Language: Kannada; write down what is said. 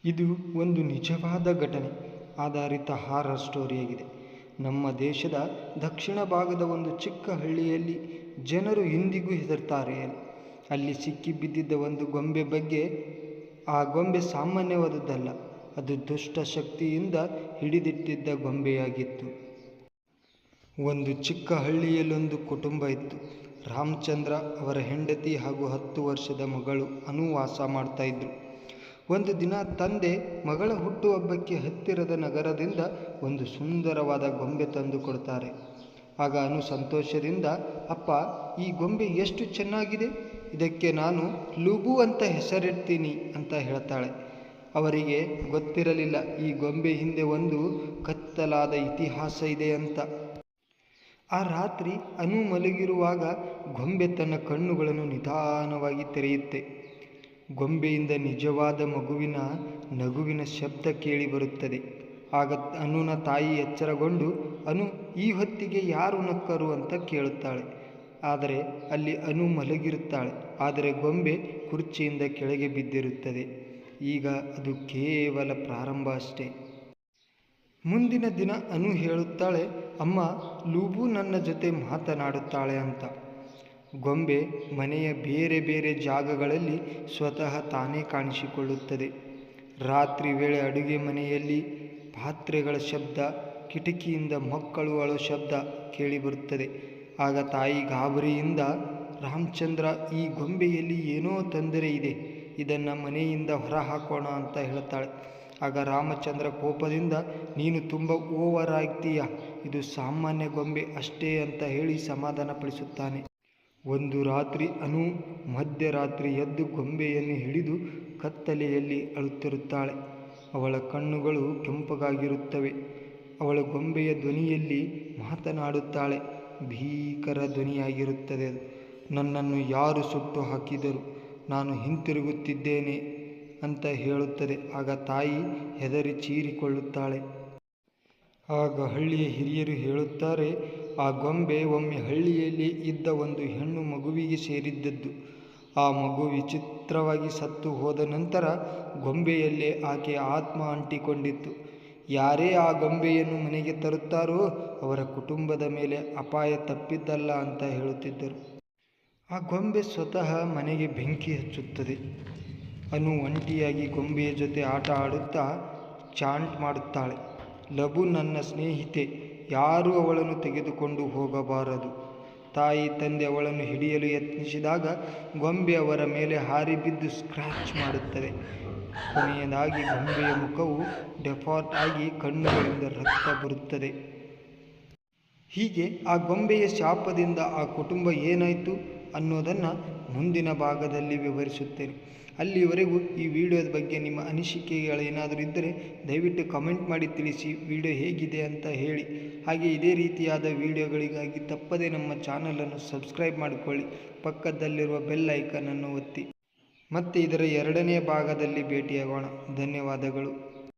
ಇದು ಒಂದು ನಿಜವಾದ ಘಟನೆ ಆಧಾರಿತ ಹಾರರ್ ಸ್ಟೋರಿಯಾಗಿದೆ. ನಮ್ಮ ದೇಶದ ದಕ್ಷಿಣ ಭಾಗದ ಒಂದು ಚಿಕ್ಕ ಹಳ್ಳಿಯಲ್ಲಿ ಜನರು ಇಂದಿಗೂ ಹೆದರ್ತಾರೆ. ಅಲ್ಲಿ ಸಿಕ್ಕಿಬಿದ್ದಿದ್ದ ಒಂದು ಗೊಂಬೆ ಬಗ್ಗೆ. ಆ ಗೊಂಬೆ ಸಾಮಾನ್ಯವಾದದ್ದಲ್ಲ, ಅದು ದುಷ್ಟ ಶಕ್ತಿಯಿಂದ ಹಿಡಿದಿಟ್ಟಿದ್ದ ಗೊಂಬೆಯಾಗಿತ್ತು. ಒಂದು ಚಿಕ್ಕ ಹಳ್ಳಿಯಲ್ಲೊಂದು ಕುಟುಂಬ ಇತ್ತು. ರಾಮಚಂದ್ರ, ಅವರ ಹೆಂಡತಿ ಹಾಗೂ 10 ವರ್ಷದ ಮಗಳು ಅನು ವಾಸ ಮಾಡ್ತಾ ಇದ್ರು. ಒಂದು ದಿನ ತಂದೆ ಮಗಳ ಹುಟ್ಟುಹಬ್ಬಕ್ಕೆ ಹತ್ತಿರದ ನಗರದಿಂದ ಒಂದು ಸುಂದರವಾದ ಗೊಂಬೆ ತಂದು ಕೊಡ್ತಾರೆ. ಆಗ ಅನು ಸಂತೋಷದಿಂದ, ಅಪ್ಪ, ಈ ಗೊಂಬೆ ಎಷ್ಟು ಚೆನ್ನಾಗಿದೆ, ಇದಕ್ಕೆ ನಾನು ಲೂಬು ಅಂತ ಹೆಸರಿಡ್ತೀನಿ ಅಂತ ಹೇಳ್ತಾಳೆ. ಅವರಿಗೆ ಗೊತ್ತಿರಲಿಲ್ಲ ಈ ಗೊಂಬೆ ಹಿಂದೆ ಒಂದು ಕತ್ತಲಾದ ಇತಿಹಾಸ ಇದೆ ಅಂತ. ಆ ರಾತ್ರಿ ಅನು ಮಲಗಿರುವಾಗ ಗೊಂಬೆ ತನ್ನ ಕಣ್ಣುಗಳನ್ನು ನಿಧಾನವಾಗಿ ತೆರೆಯುತ್ತೆ. ಗೊಂಬೆಯಿಂದ ನಿಜವಾದ ಮಗುವಿನ ನಗುವಿನ ಶಬ್ದ ಕೇಳಿ ಬರುತ್ತದೆ. ಆಗ ಅನುನ ತಾಯಿ ಎಚ್ಚರಗೊಂಡು, ಅನು, ಈ ಹೊತ್ತಿಗೆ ಯಾರು ನಕ್ಕರು ಅಂತ ಕೇಳುತ್ತಾಳೆ. ಆದರೆ ಅಲ್ಲಿ ಅನು ಮಲಗಿರುತ್ತಾಳೆ, ಆದರೆ ಗೊಂಬೆ ಕುರ್ಚಿಯಿಂದ ಕೆಳಗೆ ಬಿದ್ದಿರುತ್ತದೆ. ಈಗ ಅದು ಕೇವಲ ಪ್ರಾರಂಭ ಅಷ್ಟೇ. ಮುಂದಿನ ದಿನ ಅನು ಹೇಳುತ್ತಾಳೆ, ಅಮ್ಮ, ಲೂಬು ನನ್ನ ಜೊತೆ ಮಾತನಾಡುತ್ತಾಳೆ ಅಂತ. ಗೊಂಬೆ ಮನೆಯ ಬೇರೆ ಬೇರೆ ಜಾಗಗಳಲ್ಲಿ ಸ್ವತಃ ತಾನೇ ಕಾಣಿಸಿಕೊಳ್ಳುತ್ತದೆ. ರಾತ್ರಿ ವೇಳೆ ಅಡುಗೆ ಮನೆಯಲ್ಲಿ ಪಾತ್ರೆಗಳ ಶಬ್ದ, ಕಿಟಕಿಯಿಂದ ಮಕ್ಕಳು ಅಳೋ ಶಬ್ದ ಕೇಳಿಬರುತ್ತದೆ. ಆಗ ತಾಯಿ ಗಾಬರಿಯಿಂದ, ರಾಮಚಂದ್ರ, ಈ ಗೊಂಬೆಯಲ್ಲಿ ಏನೋ ತೊಂದರೆ ಇದೆ, ಇದನ್ನು ಮನೆಯಿಂದ ಹೊರ ಹಾಕೋಣ ಅಂತ ಹೇಳ್ತಾಳೆ. ಆಗ ರಾಮಚಂದ್ರ ಕೋಪದಿಂದ, ನೀನು ತುಂಬ ಓವರ್ ಆಗ್ತೀಯ, ಇದು ಸಾಮಾನ್ಯ ಗೊಂಬೆ ಅಷ್ಟೇ ಅಂತ ಹೇಳಿ ಸಮಾಧಾನಪಡಿಸುತ್ತಾನೆ. ಒಂದು ರಾತ್ರಿ ಅನು ಮಧ್ಯರಾತ್ರಿ ಎದ್ದು ಗೊಂಬೆಯನ್ನು ಹಿಡಿದು ಕತ್ತಲೆಯಲ್ಲಿ ಅಳುತ್ತಿರುತ್ತಾಳೆ. ಅವಳ ಕಣ್ಣುಗಳು ಕೆಂಪಗಾಗಿರುತ್ತವೆ. ಅವಳ ಗೊಂಬೆಯ ಧ್ವನಿಯಲ್ಲಿ ಮಾತನಾಡುತ್ತಾಳೆ. ಭೀಕರ ಧ್ವನಿಯಾಗಿರುತ್ತದೆ ಅದು. ನನ್ನನ್ನು ಯಾರು ಸುಟ್ಟು ಹಾಕಿದರು, ನಾನು ಹಿಂತಿರುಗುತ್ತಿದ್ದೇನೆ ಅಂತ ಹೇಳುತ್ತದೆ. ಆಗ ತಾಯಿ ಹೆದರಿ ಚೀರಿಕೊಳ್ಳುತ್ತಾಳೆ. ಆಗ ಹಳ್ಳಿಯ ಹಿರಿಯರು ಹೇಳುತ್ತಾರೆ, ಆ ಗೊಂಬೆ ಒಮ್ಮೆ ಹಳ್ಳಿಯಲ್ಲಿ ಇದ್ದ ಒಂದು ಹೆಣ್ಣು ಮಗುವಿಗೆ ಸೇರಿದ್ದದ್ದು. ಆ ಮಗು ವಿಚಿತ್ರವಾಗಿ ಸತ್ತು ಹೋದ ನಂತರ ಗೊಂಬೆಯಲ್ಲೇ ಆಕೆಯ ಆತ್ಮ ಅಂಟಿಕೊಂಡಿತ್ತು. ಯಾರೇ ಆ ಗೊಂಬೆಯನ್ನು ಮನೆಗೆ ತರುತ್ತಾರೋ ಅವರ ಕುಟುಂಬದ ಮೇಲೆ ಅಪಾಯ ತಪ್ಪಿದ್ದಲ್ಲ ಅಂತ ಹೇಳುತ್ತಿದ್ದರು. ಆ ಗೊಂಬೆ ಸ್ವತಃ ಮನೆಗೆ ಬೆಂಕಿ ಹಚ್ಚುತ್ತದೆ. ಅನು ಒಂಟಿಯಾಗಿ ಗೊಂಬೆಯ ಜೊತೆ ಆಟ ಆಡುತ್ತಾ ಚಾಂಟ್ ಮಾಡುತ್ತಾಳೆ, ಲಬು ನನ್ನ ಸ್ನೇಹಿತೆ, ಯಾರೂ ಅವಳನ್ನು ತೆಗೆದುಕೊಂಡು ಹೋಗಬಾರದು. ತಾಯಿ ತಂದೆ ಅವಳನ್ನು ಹಿಡಿಯಲು ಯತ್ನಿಸಿದಾಗ ಗೊಂಬೆ ಅವರ ಮೇಲೆ ಹಾರಿ ಬಿದ್ದು ಸ್ಕ್ರ್ಯಾಚ್ ಮಾಡುತ್ತದೆ. ಕೊನೆಯದಾಗಿ ಗೊಂಬೆಯ ಮುಖವು ಡೆಫಾರ್ಟ್ ಆಗಿ ಕಣ್ಣುಗಳಿಂದ ರಕ್ತ ಬರುತ್ತದೆ. ಹೀಗೆ ಆ ಗೊಂಬೆಯ ಶಾಪದಿಂದ ಆ ಕುಟುಂಬ ಏನಾಯಿತು ಅನ್ನೋದನ್ನು ಮುಂದಿನ ಭಾಗದಲ್ಲಿ ವಿವರಿಸುತ್ತೇನೆ. ಅಲ್ಲಿವರೆಗೂ ಈ ವಿಡಿಯೋದ ಬಗ್ಗೆ ನಿಮ್ಮ ಅನಿಸಿಕೆಗಳೇನಾದರೂ ಇದ್ದರೆ ದಯವಿಟ್ಟು ಕಮೆಂಟ್ ಮಾಡಿ ತಿಳಿಸಿ. ವಿಡಿಯೋ ಹೇಗಿದೆ ಅಂತ ಹೇಳಿ. ಹಾಗೆ ಇದೇ ರೀತಿಯಾದ ವಿಡಿಯೋಗಳಿಗಾಗಿ ತಪ್ಪದೇ ನಮ್ಮ ಚಾನಲನ್ನು ಸಬ್ಸ್ಕ್ರೈಬ್ ಮಾಡಿಕೊಳ್ಳಿ. ಪಕ್ಕದಲ್ಲಿರುವ ಬೆಲ್ ಐಕನನ್ನು ಒತ್ತಿ. ಮತ್ತೆ ಇದರ 2ನೇ ಭಾಗದಲ್ಲಿ ಭೇಟಿಯಾಗೋಣ. ಧನ್ಯವಾದಗಳು.